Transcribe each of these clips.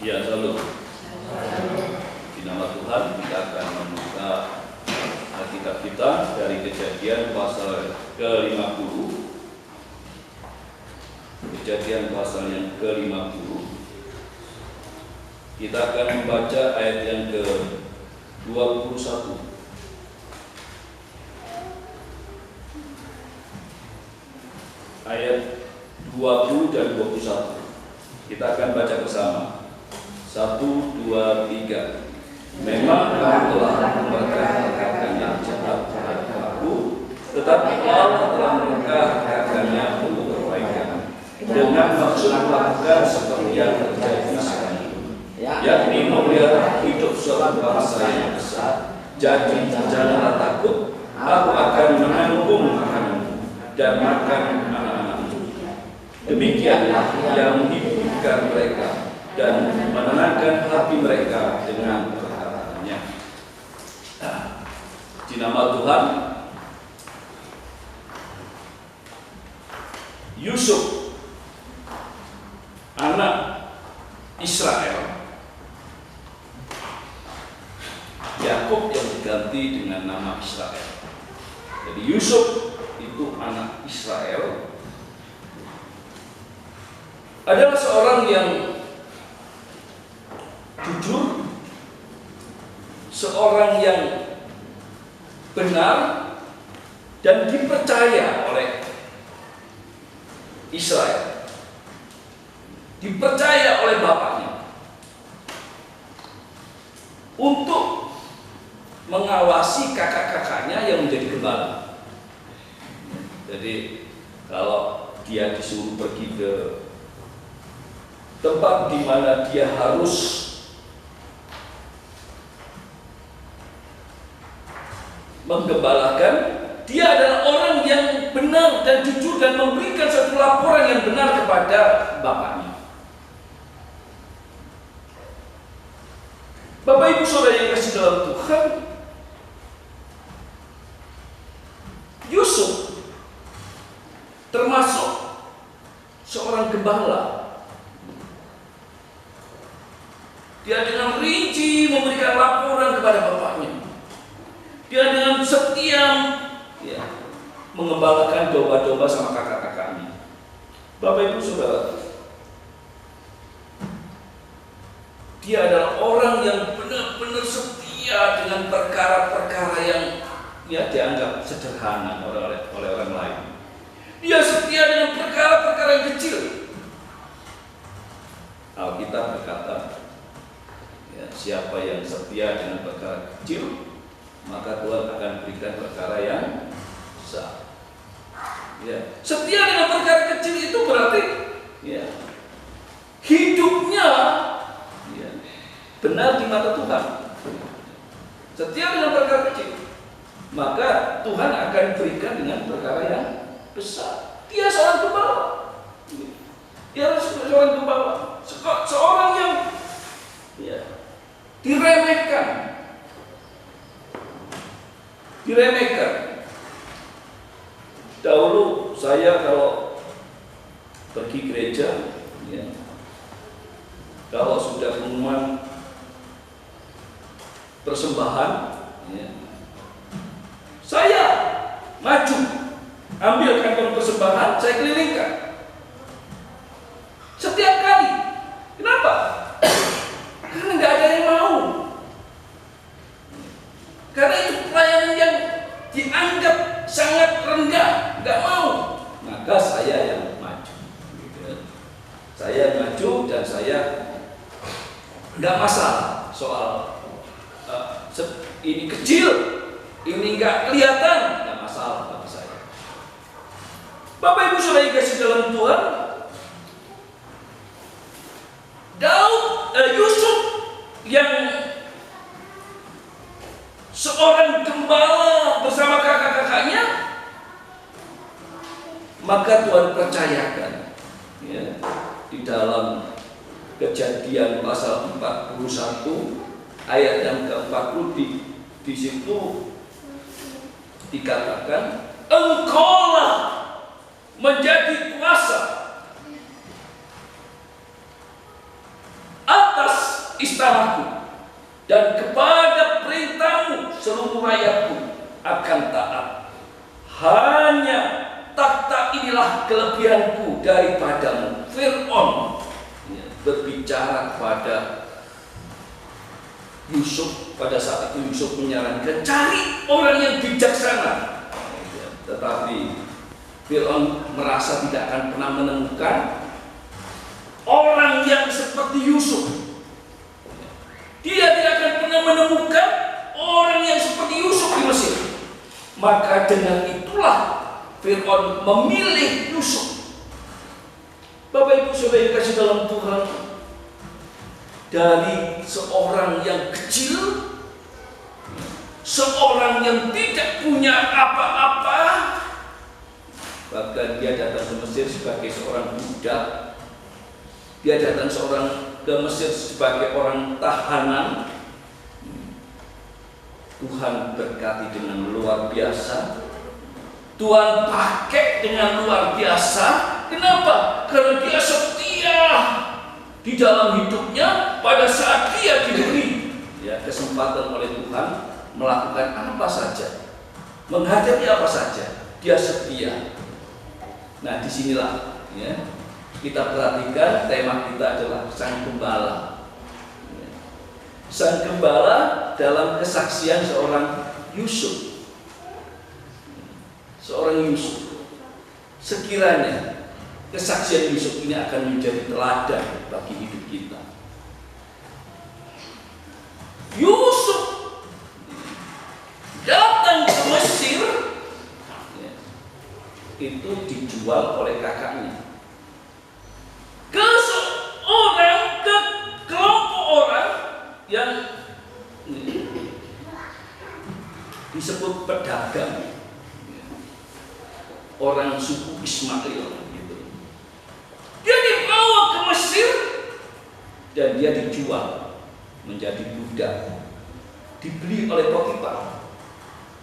Ya, selalu. Di nama Tuhan kita akan membuka Alkitab kita dari Kejadian pasal ke-50. Kejadian pasal yang ke-50. Kita akan membaca ayat yang ke-21. Ayat 20 dan 21. Kita akan baca bersama. 1, 2, 3. Memang kamu telah memperkatakan yang jahat terhadap aku, tetapi Allah telah memperkatakannya untuk kebaikan, dengan maksud melakukan seperti yang terjadi sekarang, yakni memelihara hidup suatu bangsa yang besar. Jadi janganlah takut, aku akan menanggung makananmu dan makan anak-anakmu. Demikianlah yang menghidupkan mereka dan menenangkan hati mereka dengan perkataannya. Di nama Tuhan, Yusuf, anak Israel, Yakub yang diganti dengan nama Israel. Jadi Yusuf itu anak Israel, adalah seorang yang jujur, seorang yang benar dan dipercaya oleh Israel, dipercaya oleh bapaknya untuk mengawasi kakak-kakaknya yang menjadi gembala. Jadi kalau dia disuruh pergi ke tempat di mana dia harus menggembalakan, dia adalah orang yang benar dan jujur dan memberikan satu laporan yang benar kepada bapaknya. Bapak Ibu Saudara yang kasih dalam Tuhan, Yusuf termasuk seorang gembala. Dia dengan rinci memberikan laporan kepada bapaknya. Dia dengan setia mengembalakan domba-domba sama kakak-kakaknya. Bapak Ibu Saudara, dia adalah orang yang benar-benar setia dengan perkara-perkara yang dianggap sederhana oleh orang lain. Dia setia dengan perkara-perkara yang kecil. Alkitab berkata, siapa yang setia dengan perkara kecil, maka Tuhan akan berikan perkara yang besar. Setia dengan perkara kecil itu berarti hidupnya benar di mata Tuhan. Setia dengan perkara kecil, maka Tuhan akan berikan dengan perkara yang besar. Dia seorang gembala. Dia seorang gembala, seorang yang diremehkan. Dahulu saya kalau pergi gereja, kalau sudah pengumuman persembahan, saya maju, ambil kantong persembahan, saya kelilingkan setiap kali. Kenapa? Karena nggak ada yang mau. Karena itu pelayanan yang dianggap sangat rendah, nggak mau. Maka saya yang maju. Saya maju dan saya nggak masalah soal ini kecil, ini nggak kelihatan, nggak masalah bagi saya. Bapak Ibu Saudara yang kasih dalam Tuhan, Yusuf yang seorang gembala bersama kakak-kakaknya, maka Tuhan percayakan di dalam Kejadian pasal 41 ayat yang ke-40 di situ dikatakan, engkaulah menjadi kuasa atas istanaku, dan kepada perintahmu seluruh rakyatku akan taat. Hanya takhta inilah kelebihanku daripadamu. Fir'aun berbicara kepada Yusuf. Pada saat itu Yusuf menyarankan, cari orang yang bijaksana. Tetapi Fir'aun merasa tidak akan pernah menemukan orang yang seperti Yusuf. Dia tidak akan pernah menemukan orang yang seperti Yusuf di Mesir. Maka dengan itulah Fir'aun memilih Yusuf. Bapak Ibu Saudara yang kasih dalam Tuhan, dari seorang yang kecil, seorang yang tidak punya apa-apa, bahkan dia datang ke Mesir sebagai seorang budak, dia datang ke Mesir sebagai orang tahanan. Tuhan berkati dengan luar biasa. Tuhan pakai dengan luar biasa. Kenapa? Karena dia setia di dalam hidupnya. Pada saat dia diberi kesempatan oleh Tuhan melakukan apa saja, menghadapi apa saja, dia setia. Nah, disinilah kita perhatikan tema kita adalah Sang Gembala. Sang Gembala dalam kesaksian seorang Yusuf. Seorang Yusuf. Sekiranya kesaksian Yusuf ini akan menjadi teladan bagi hidup kita. Yusuf datang ke Mesir, itu dijual oleh kakaknya ke kelompok orang yang disebut pedagang, orang suku Ismail gitu. Dia dibawa ke Mesir dan dia dijual menjadi budak, dibeli oleh Potifar.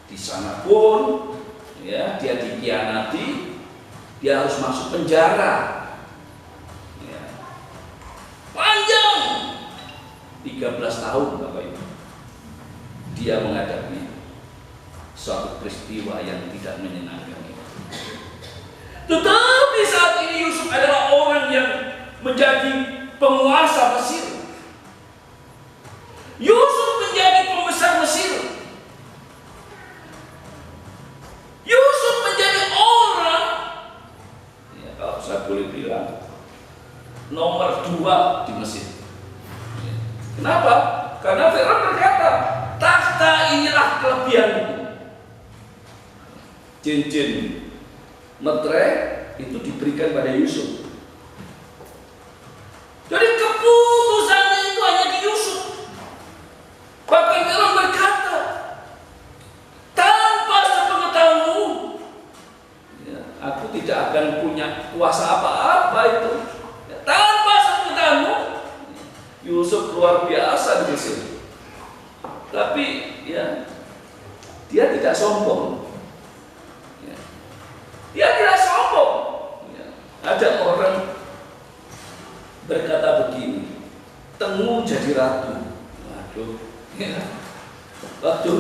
Di sana pun dia dikhianati, dia harus masuk penjara. Panjang 13 tahun Bapak Ibu. Dia menghadapi suatu peristiwa yang tidak menyenangkan. Tetapi saat ini Yusuf adalah orang yang menjadi penguasa Mesir. Yusuf menjadi pembesar Mesir. Yusuf menjadi orang, kalau saya boleh bilang, nomor 2 di Mesir. Kenapa? Karena Fir'aun berkata, takhta inilah kelebihanku. Cincin metre itu diberikan pada Yusuf. Jadi keputusannya itu hanya di Yusuf. Bahkan Fir'aun berkata, tanpa sepengetahuanmu, aku tidak akan punya kuasa apa-apa itu. Tanpa sepengetahuanmu, Yusuf luar biasa di Mesir. Tapi dia tidak sombong. Dia tidak sombong. Ada orang berkata begini, temu jadi ratu. Waduh, waktu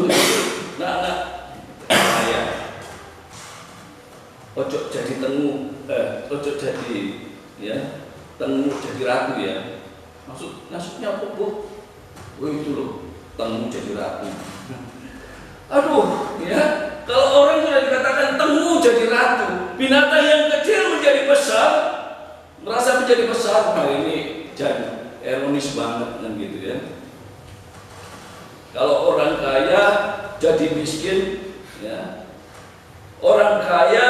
anak saya, ojo jadi ojo jadi temu jadi ratu ya. Maksudnya apa Bu? Oh itu loh, temu jadi ratu. Aduh, kalau orang sudah dikatakan temu jadi ratu, binatang yang kecil menjadi besar, merasa menjadi besar, nah ini jadi ironis banget kan gitu ya. Kalau orang kaya jadi miskin, orang kaya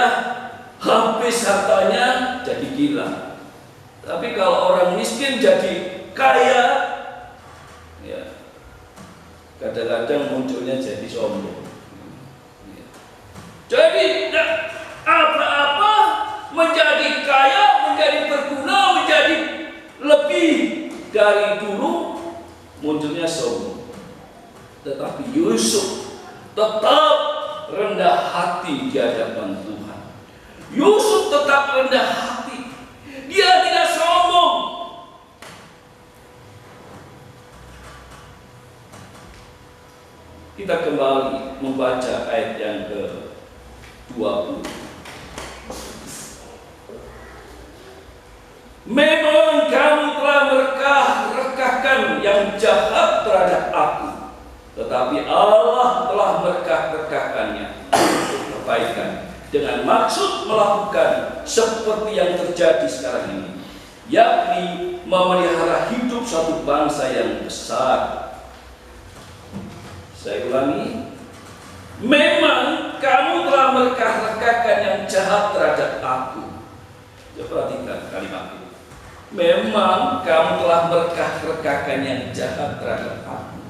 habis hartanya jadi gila. Tapi kalau orang miskin jadi kaya, kadang-kadang munculnya jadi sombong. Jadi apa-apa menjadi kaya, menjadi berguna, menjadi lebih dari dulu, munculnya sombong. Tetapi Yusuf tetap rendah hati di hadapan Tuhan. Yusuf tetap rendah hati. Dia tidak sombong. Kita kembali membaca ayat yang ke-20. Memang kamu telah merekah-rekahkan yang jahat terhadap aku, tetapi Allah telah merekah-rekahkannya untuk kebaikan, dengan maksud melakukan seperti yang terjadi sekarang ini, yakni memelihara hidup satu bangsa yang besar. Saya ulangi, memang kamu telah merekah-rekahkan yang jahat terhadap aku. Coba perhatikan kalimat itu. Memang kamu telah merekah-rekahkan yang jahat terhadap aku.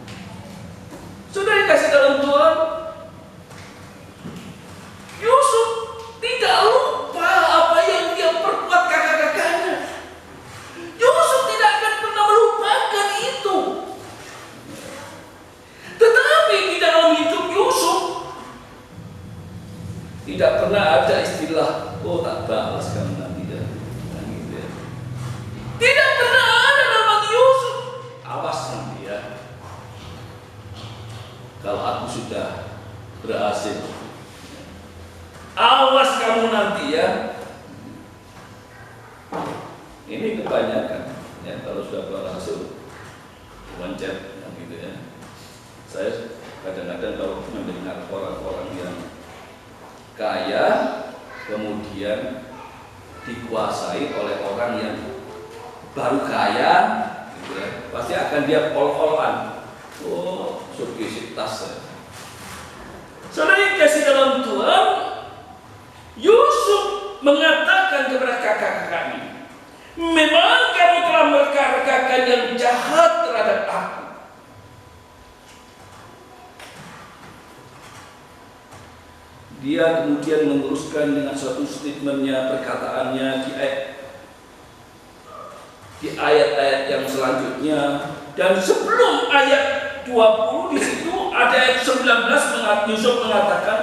Sudah dikasih dalam Tuhan, Yusuf tidak lupa apa yang dia perbuat kakak-kakaknya. Yusuf tidak akan pernah melupakan itu. Tetapi di dalam hidup Yusuf tidak pernah ada istilah, oh tak balas kamu nanti dah. Gitu ya. Tidak pernah ada dalam Yusuf. Awas nanti ya. Kalau aku sudah berhasil, awas kamu nanti ya. Ini kebanyakan ya, kalau sudah berhasil loncat gitu ya. Saya kadang-kadang kalau mendengar orang-orang yang kaya kemudian dikuasai oleh orang yang baru kaya gitu ya, pasti akan dia ol-olan. Oh, sukses. Saudara yang kasih dalam Tuhan, Yusuf mengatakan kepada kakak-kakaknya, memang kamu telah merekah-rekahkan yang jahat terhadap aku. Dia kemudian meneruskan dengan suatu statementnya, perkataannya di ayat-ayat yang selanjutnya. Dan sebelum ayat 20 di situ ada ayat 19, Yusuf mengatakan,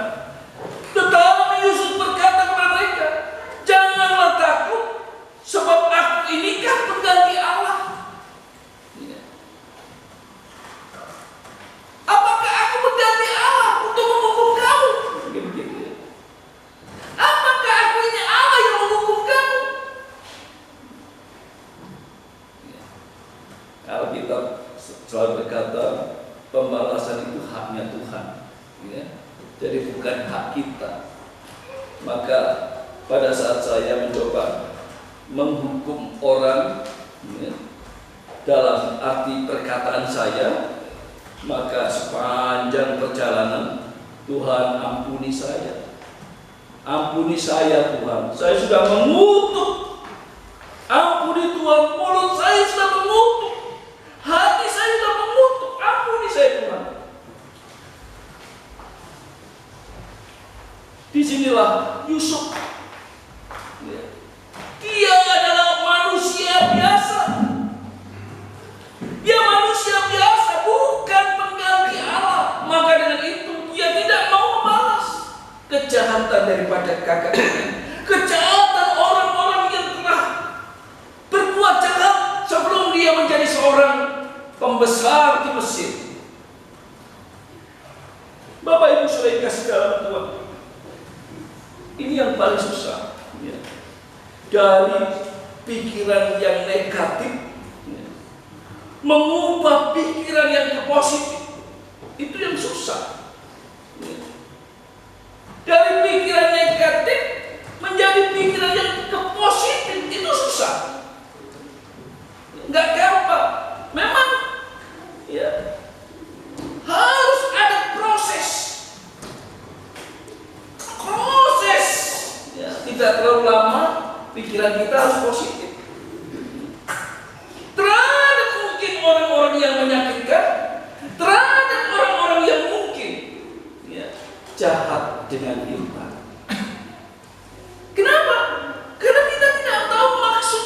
tetapi Yusuf berkata kepada mereka, janganlah takut, sebab aku inikah pengganti Allah. Apakah aku pengganti Allah untuk menghukum kamu? Apakah aku ini Allah yang menghukum kamu? Alkitab selalu berkata, pembalasan itu haknya Tuhan, ya. Jadi bukan hak kita. Maka pada saat saya mencoba menghukum orang, ya, dalam arti perkataan saya, maka sepanjang perjalanan Tuhan ampuni saya. Ampuni saya Tuhan, saya sudah mengutuk. Ampuni Tuhan, mulut saya sudah mengutuk, hati saya sudah mengutuk. Ampuni saya Tuhan. Disinilah Yusuf. Dia adalah manusia biasa. Dia manusia biasa, bukan pengganti Allah. Maka dengan itu dia tidak mau membalas kejahatan daripada kakaknya, kejahatan orang-orang yang telah berbuat jahat sebelum dia menjadi seorang pembesar di Mesir. Bapak Ibu sudah dikasih dalam Tuhan, ini yang paling susah ya. Dari pikiran yang negatif ya, mengubah pikiran yang ke positif, itu yang susah ya. Dari pikiran negatif menjadi pikiran yang ke positif, itu susah, nggak gampang. Memang ya, harus ada proses ya, tidak terlalu lama. Pikiran kita harus positif. Terhadap mungkin orang-orang yang menyakitkan, terhadap orang-orang yang mungkin ya, jahat dengan iman. Kenapa? Karena kita tidak tahu maksud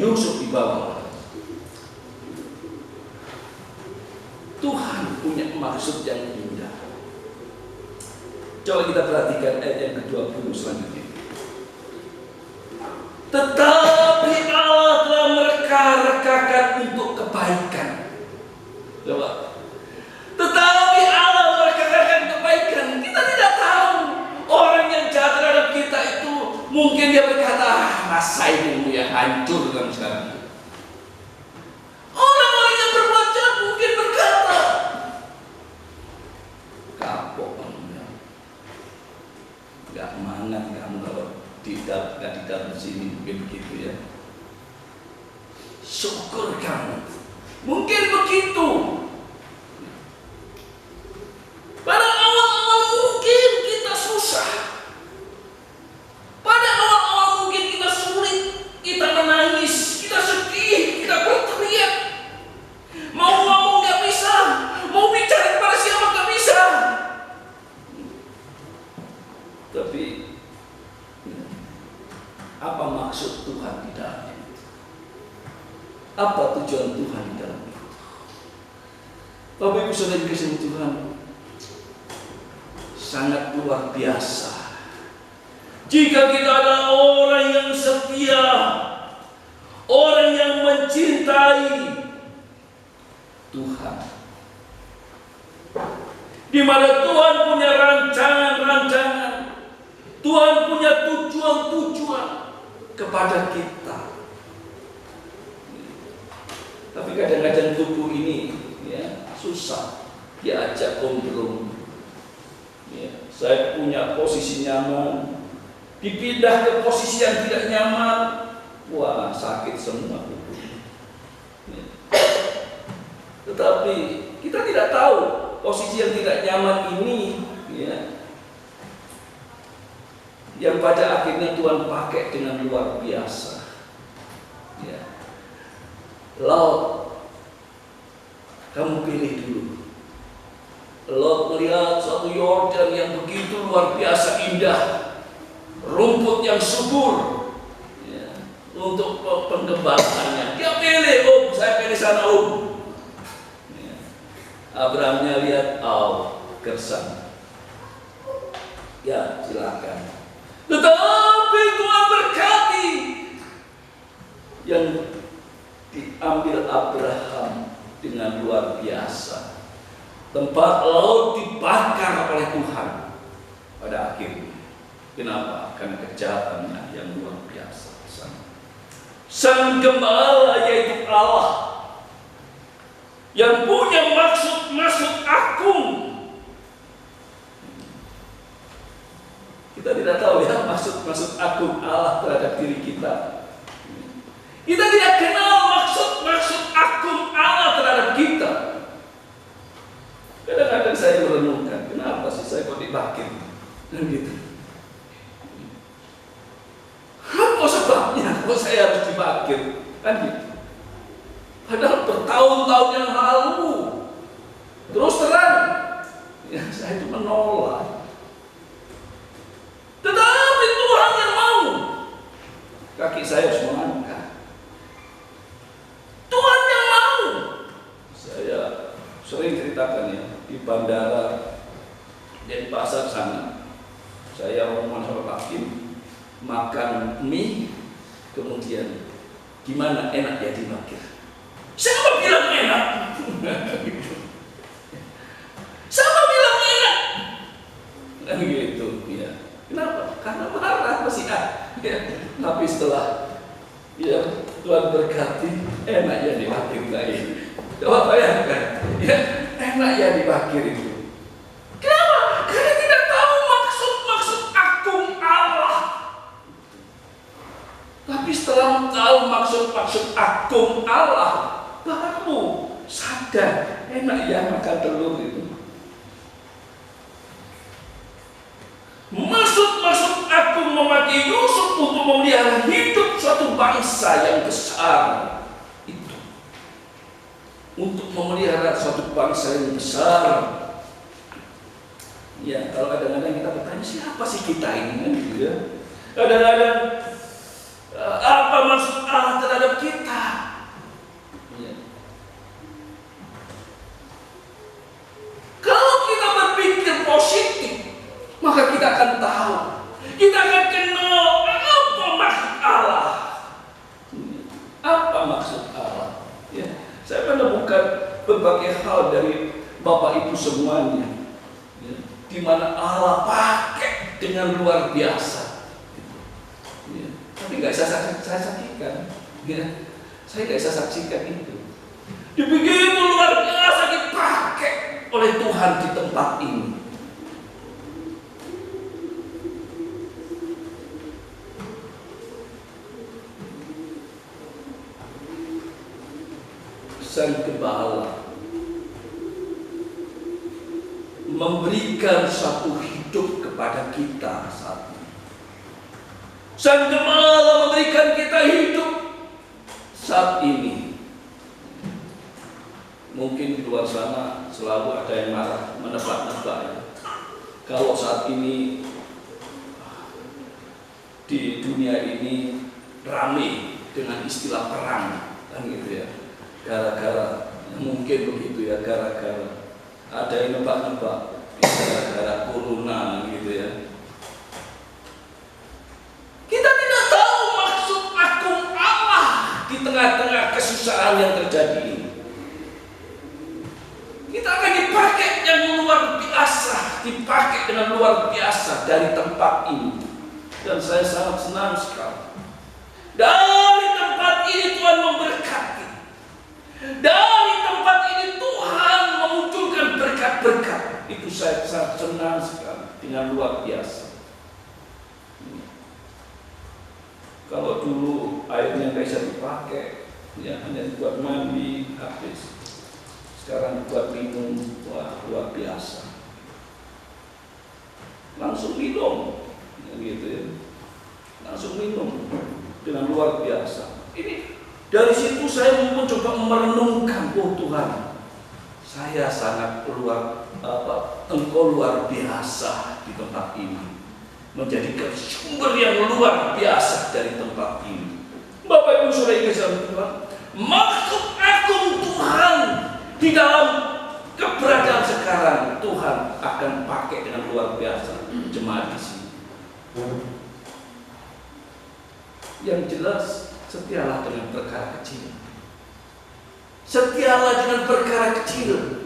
diusuk di bawah. Tuhan punya maksud yang indah. Coba kita perhatikan ayat yang ke-20 selanjutnya. Tetapi Allah telah mereka-rekakan untuk kebaikan. Coba. Tetapi Allah mereka-rekakan kebaikan. Kita tidak tahu orang yang jahat terhadap kita itu mungkin dia berkata, masa ini yang hancur kan sekarang. Orang-orang yang berbuat jahat mungkin berkata, kapok kamu, nggak mangat kamu kalau tidak di dalam sini, mungkin begitu ya. Syukur kamu, mungkin begitu. Pada awal-awal mungkin kita susah. Pada awal-awal mungkin kita sulit, kita menangis, kita sedih, kita berteriak. Mau ngomong nggak bisa, mau bicara kepada siapa nggak bisa. Tapi apa maksud Tuhan di dalamnya? Apa tujuan Tuhan di dalamnya? Bapak Ibu Saudara yang dikasihi Tuhan, sangat luar biasa. Jika kita adalah orang yang setia, orang yang mencintai Tuhan, di mana Tuhan punya rancangan-rancangan, Tuhan punya tujuan-tujuan kepada kita. Tapi kadang-kadang tubuh ini ya, susah diajak kompromi. Ya, saya punya posisi nyaman, dipindah ke posisi yang tidak nyaman, wah sakit semua tubuh. Ya. Tetapi kita tidak tahu posisi yang tidak nyaman ini, ya, yang pada akhirnya Tuhan pakai dengan luar biasa. Ya. Lot, kamu pilih dulu. Lot melihat suatu Yordan yang begitu luar biasa indah, rumput yang subur, ya, untuk pengembangannya. Dia pilih, saya pilih sana, ya. Abrahamnya lihat, gersang. Ya, silakan. Tetapi Tuhan berkati yang diambil Abraham dengan luar biasa. Tempat laut dibakar oleh Tuhan pada akhirnya. Kenapa? Karena kejahatannya yang luar biasa. Sang Gembala yaitu Allah yang punya maksud agung. Kita tidak tahu ya maksud agung Allah terhadap diri kita. Kita tidak kenal maksud agung Allah terhadap kita. Kadang-kadang saya merenungkan, kenapa sih saya kok dibakir? Dan gitu. Apa sebabnya kok saya harus dibakir? Kan gitu. Padahal bertahun-tahun yang lalu, terus terang, ya saya itu menolak. Tetapi Tuhan yang mau, kaki saya harus mengangkat. Tuhan yang mau. Saya sering ceritakan ya, di bandara dan pasar sana, saya ngomong sama hakim, makan mie, kemudian gimana enak ya dibakir. Siapa bilang enak? Siapa bilang enak? Kan gitu ya. Kenapa? Karena marah masih ya. Tapi setelah ya Tuhan berkati, enak ya dibakir lagi. Coba bayangkan, ya enak ya dibakir itu. Kenapa? Karena tidak tahu maksud agung Allah. Tapi setelah tahu maksud agung Allah, baru sadar enak ya makan telur itu. Maksud agung memakai Yusuf untuk memelihara hidup suatu bangsa yang besar. Untuk memelihara suatu bangsa yang besar. Ya, kalau kadang-kadang kita bertanya, siapa sih kita ini kan gitu ya. Kadang-kadang apa maksud Allah terhadap kita? dengan luar biasa. Ya. Tapi nggak saya saksikan. Ya. Saya nggak bisa saksikan itu. Begitu luar biasa dipakai oleh Tuhan di tempat ini. Sang Gembala memberikan satu hidup kepada kita saat ini. Sang Gembala memberikan kita hidup saat ini. Mungkin di luar sana selalu ada yang marah, menebak-nebak ya. Kalau saat ini di dunia ini rame dengan istilah perang, kan gitu ya. Gara-gara, mungkin begitu ya, gara-gara ada yang nebak-nebak, gara-gara corona gitu ya. Kita tidak tahu maksud agung Allah di tengah-tengah kesusahan yang terjadi ini. Kita akan dipakai yang luar biasa, dipakai dengan luar biasa dari tempat ini. Dan saya sangat senang sekali. Dari tempat ini Tuhan memberkati. Dari tempat ini Tuhan memunculkan berkat-berkat. Itu saya sangat senang sekali, dengan luar biasa. Kalau dulu airnya nggak bisa dipakai, ya hanya buat mandi habis. Sekarang buat minum, wah luar biasa. Langsung minum, gitu ya. Langsung minum dengan luar biasa. Ini dari situ saya mencoba merenungkan, oh Tuhan, saya sangat Engkau luar biasa di tempat ini, menjadikan sumber yang luar biasa dari tempat ini. Bapak Ibu Saudara yang kasih Tuhan, maksud agung Tuhan di dalam keberadaan sekarang, Tuhan akan pakai dengan luar biasa jemaat di sini. Yang jelas, setialah dengan perkara kecil. Setialah dengan perkara kecil.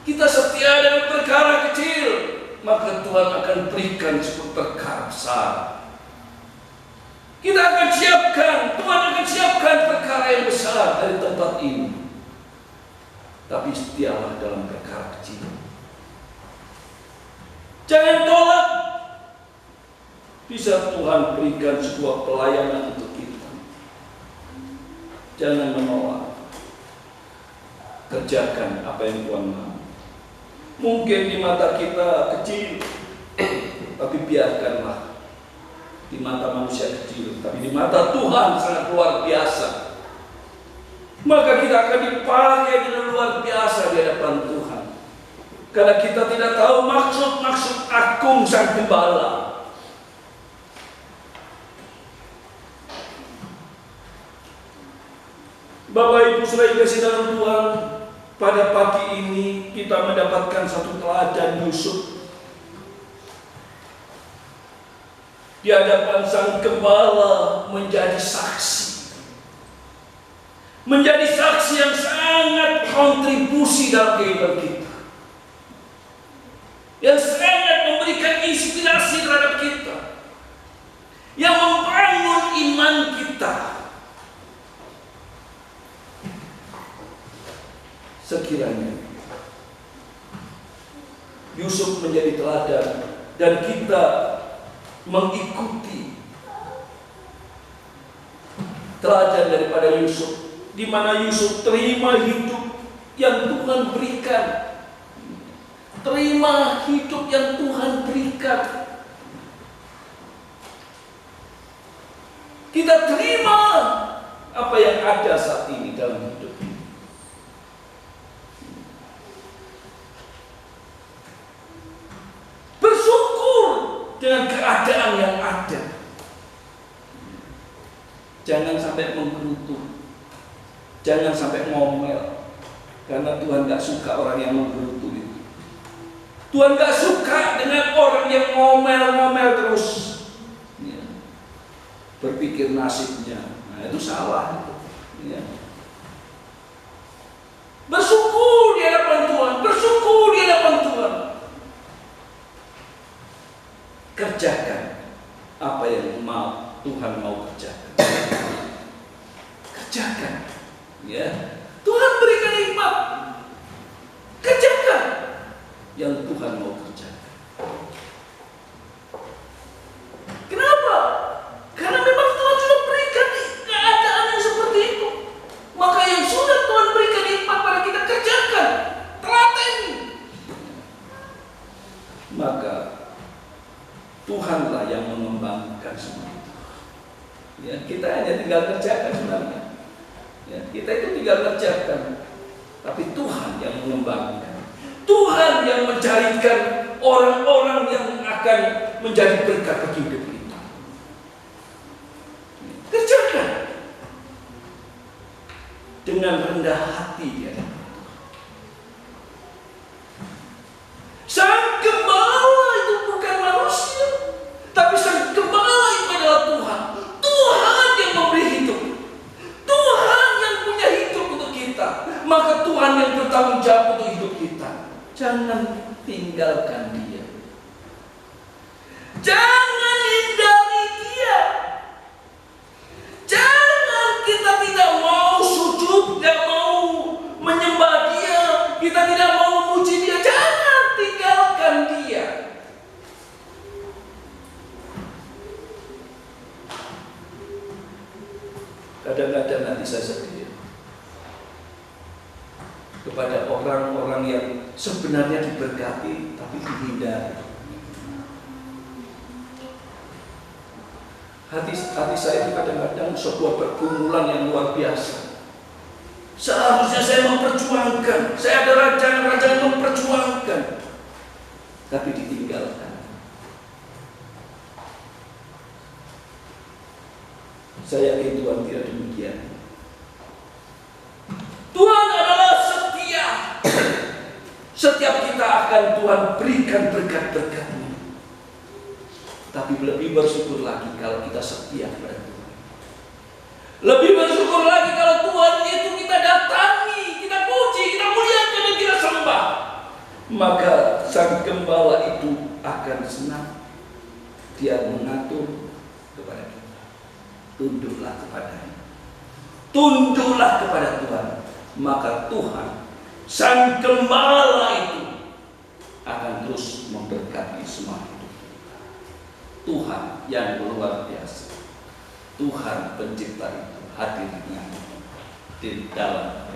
Kita setia dengan perkara kecil, maka Tuhan akan berikan sebuah perkara besar. Kita akan siapkan, Tuhan akan siapkan perkara yang besar dari tempat ini. Tapi setialah dalam perkara kecil. Jangan tolak. Bisa Tuhan berikan sebuah pelayanan untuk kita. Jangan menolak. Kerjakan apa yang Tuhan mau. Mungkin di mata kita kecil, tapi biarkanlah. Di mata manusia kecil, tapi di mata Tuhan sangat luar biasa. Maka kita akan dipakai dengan luar biasa di hadapan Tuhan. Karena kita tidak tahu maksud-maksud agung Sang Gembala. Bapak Ibu Saudara kasih dalam Tuhan, pada pagi ini kita mendapatkan satu teladan Yusuf di hadapan Sang Gembala, menjadi saksi. Menjadi saksi yang sangat kontribusi dalam kehidupan kita. Yang sangat memberikan inspirasi terhadap kita. Yang membangun iman kita. Sekiranya Yusuf menjadi teladan dan kita mengikuti teladan daripada Yusuf, di mana Yusuf terima hidup yang Tuhan berikan, terima hidup yang Tuhan berikan. Kita terima apa yang ada saat ini dalam hidup ini. Bersyukur dengan keadaan yang ada. Jangan sampai menggerutu, jangan sampai ngomel, karena Tuhan gak suka orang yang menggerutu itu. Tuhan gak suka dengan orang yang ngomel-ngomel terus, ya, berpikir nasibnya. Nah, itu salah, ya. Bersyukur di hadapan Tuhan, bersyukur di hadapan Tuhan. kerjakan apa yang Tuhan mau kerjakan. Kerjakan, ya. Tuhan berikan hikmat. Kerjakan yang Tuhan mau kerjakan. Kenapa? Karena memang Tuhan sudah berikan keadaan yang seperti itu. Maka yang sudah Tuhan berikan hikmat pada kita, kerjakan, telateni. Maka Tuhanlah yang mengembangkan semua itu. Ya, kita hanya tinggal kerjakan sebenarnya. Ya, kita itu tinggal kerjakan, tapi Tuhan yang mengembangkan. Tuhan yang mencarikan orang-orang yang akan menjadi berkat bagi hidup kita. Kerjakan dengan rendah hati dia. Sang gembala itu bukan manusia, tapi sang gembala itu adalah Tuhan. Tuhan yang memberi hidup. Tuhan yang punya hidup untuk kita. Maka Tuhan yang bertanggung jawab untuk hidup kita. Jangan tinggalkan dia. Jangan hindari dia. Jangan kita tidak mau sujud, tidak mau menyembah dia, kita tidak mau memuji dia. Jangan tinggalkan dia. Kadang-kadang nanti saya sedih kepada orang-orang yang sebenarnya diberkati tapi dihindari. Hati saya itu kadang-kadang sebuah pergumulan yang luar biasa. Seharusnya saya memperjuangkan, saya ada rancang-rancang yang memperjuangkan, tapi ditinggalkan. Saya yakin Tuhan tidak demikian. Tuhan adalah setia. Setiap kita akan Tuhan berikan berkat-berkat-Nya. Tapi lebih bersyukur lagi kalau kita setia kepada Tuhan. Lebih bersyukur lagi kalau Tuhan itu kita datangi, kita puji, kita muliakan dan kita sembah. Maka sang gembala itu akan senang. Dia mengatur kepada kita. Tunduklah kepadanya. Tunduklah kepada Tuhan. Maka Tuhan, sang gembala itu akan terus memberkati semua hidup kita. Tuhan yang luar biasa. Tuhan pencipta itu hadir di dalam